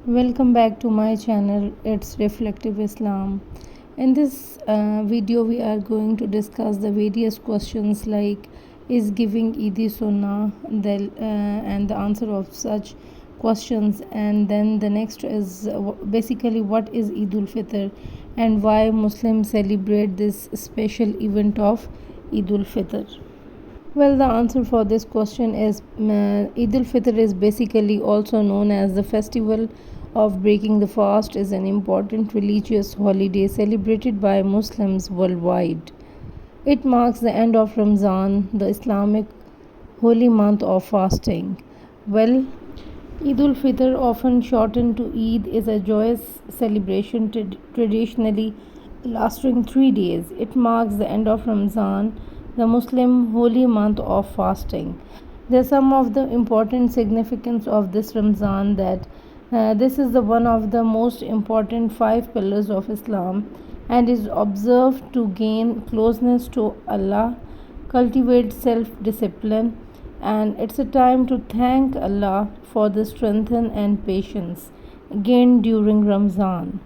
Welcome back to my channel. It's Reflective Islam. In this video, we are going to discuss the various questions like is giving Eidi Sunnha and the answer of such questions, and then the next is basically what is al-Fitr and why Muslims celebrate this special event of al-Fitr. Well, the answer for this question is Eid al-Fitr is basically also known as the festival of breaking the fast, is an important religious holiday celebrated by Muslims worldwide. It marks the end of Ramadan, the Islamic holy month of fasting. Well, Eid al-Fitr, often shortened to Eid, is a joyous celebration traditionally lasting 3 days. It marks the end of Ramadan, the Muslim holy month of fasting. There are some of the important significance of this Ramadan that this is the one of the most important 5 pillars of Islam and is observed to gain closeness to Allah, cultivate self-discipline, and it's a time to thank Allah for the strength and patience gained during Ramadan.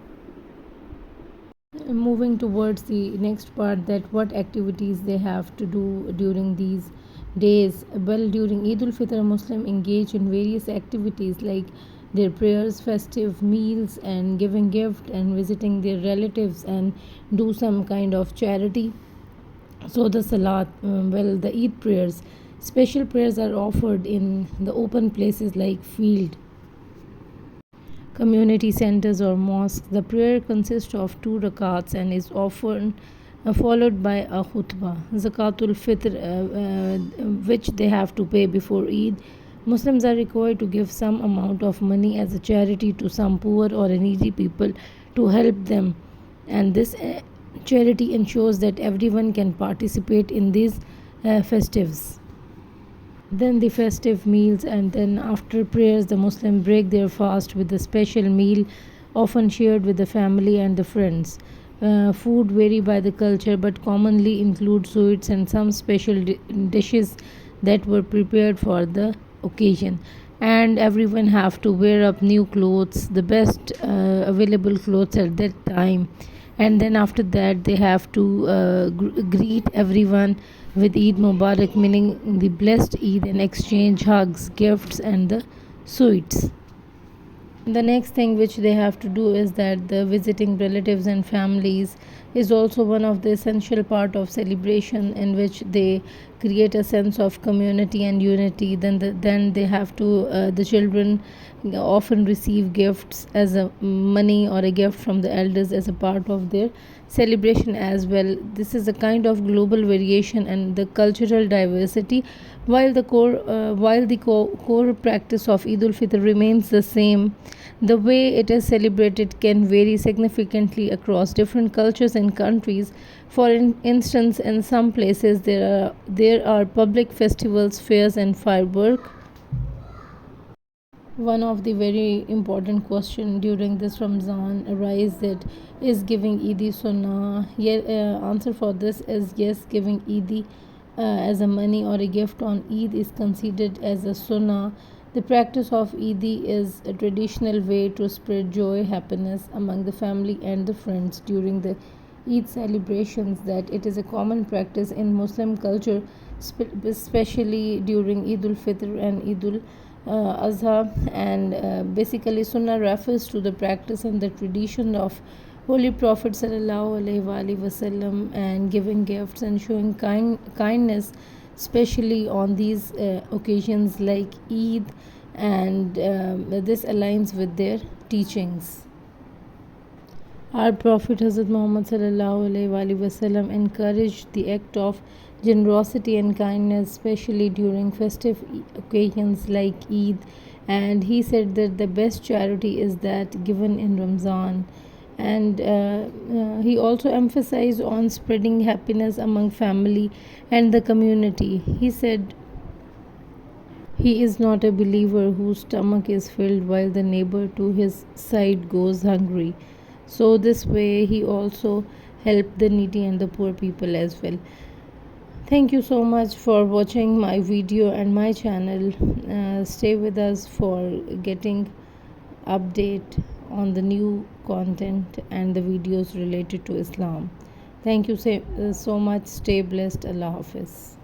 Moving towards the next part, that what activities they have to do during these days. Well, during Eid al-Fitr, Muslim engage in various activities like their prayers, festive meals, and giving gift and visiting their relatives and do some kind of charity. So the Salat, the Eid prayers, special prayers are offered in the open places like field, community centers, or mosques. The prayer consists of 2 rakats and is often followed by a khutbah. Zakatul Fitr, which they have to pay before Eid. Muslims are required to give some amount of money as a charity to some poor or needy people to help them, and this charity ensures that everyone can participate in these festives. Then the festive meals, and then after prayers, the Muslim break their fast with a special meal, often shared with the family and the friends. Food vary by the culture, but commonly include sweets and some special dishes that were prepared for the occasion. And everyone have to wear up new clothes, the best available clothes at that time, and then after that they have to greet everyone with Eid Mubarak, meaning the blessed Eid, and exchange hugs, gifts, and the sweets. The next thing which they have to do is that the visiting relatives and families is also one of the essential part of celebration, in which they create a sense of community and unity. Then they have to the children often receive gifts as a money or a gift from the elders as a part of their celebration as well. This is a kind of global variation and the cultural diversity, while the core practice of Eid al-Fitr remains the same. The way it is celebrated can vary significantly across different cultures and countries. For instance, in some places there are public festivals, fairs, and firework. One of the very important question during this Ramadan arises, that is giving Eidi Sunnha. Answer for this is yes, giving Eidi as a money or a gift on Eid is considered as a Sunnah. The practice of Eidi is a traditional way to spread joy, happiness among the family and the friends during the Eid celebrations. That it is a common practice in Muslim culture, especially during Eid al-Fitr and Eid al-Azha. And basically, Sunnah refers to the practice and the tradition of Holy Prophet ﷺ, and giving gifts and showing kindness, especially on these occasions like Eid, and this aligns with their teachings. Our Prophet Hazrat Muhammad ﷺ encouraged the act of generosity and kindness, especially during festive occasions like Eid, and he said that the best charity is that given in Ramadan. And he also emphasized on spreading happiness among family and the community. He said, he is not a believer whose stomach is filled while the neighbor to his side goes hungry. So this way he also helped the needy and the poor people as well. Thank you so much for watching my video and my channel. Stay with us for getting update on the new content and the videos related to Islam. Thank you so much. Stay blessed. Allah Hafiz.